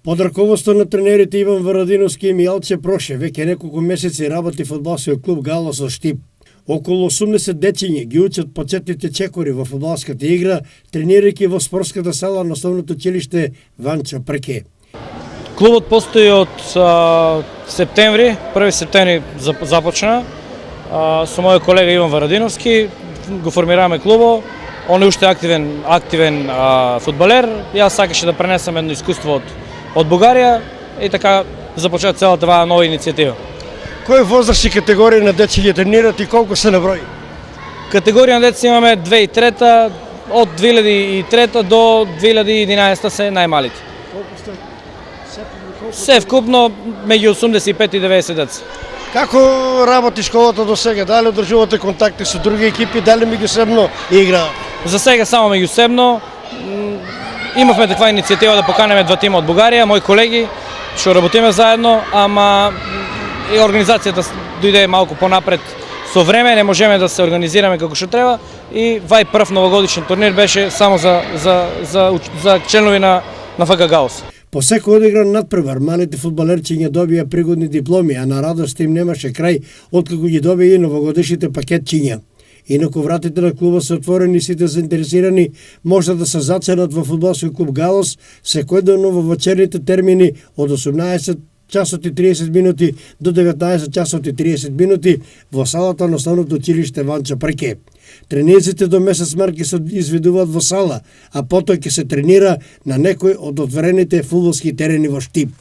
Под раководство на тренерите Иван Варадиновски и Мијалче Проше, веќе неколку месеци работи фудбалскиот клуб Галос од Штип. Околу 80 дечиња ги учат почетните чекори во фудбалската игра, тренирајќи во спортската сала на основното училиште Ванчо Преке. Клубот постои од септември, 1 септември започна. Со мојот колега Иван Варадиновски го формираме клубот. Он е уште активен фудбалер. Јас сакаше да пренесам едно искуство од Бугарија и така започна целата оваа нова иницијатива. Кои возрастни категории на деца ги тренират и колку се на број? Категорија на деца имаме 2003, од 2003 до 2011 се најмалите. Колку сте? Се вкупно меѓу 85 и 90 деца. Како работи школата до сега? Дали одржувате контакти со други екипи, дали меѓусебно играат? За сега само меѓусебно. Имавме таква иницијатива да поканеме два тима од Бугарија, мои колеги, што работиме заедно, ама и организацијата дојде малку понапред со време, не можеме да се организираме како што треба и вај прв новогодишен турнир беше само за членови на ФК Галос. По секој одигран надпревар, малите фудбалерчиња добија пригодни дипломи, а на радост им немаше крај откако ги добија и новогодишните пакетчиња. Инаку вратите на клуба се отворени, сите заинтересирани може да се заценат во фудбалски клуб Галос секојдневно во вечерните термини од 18 часот и 30 минути до 19 часот и 30 минути во салата на основното училиште Ванчо Преке. Тренизите до месец март ќе се изведуваат во сала, а потоа ќе се тренира на некој од отворените фудбалски терени во Штип.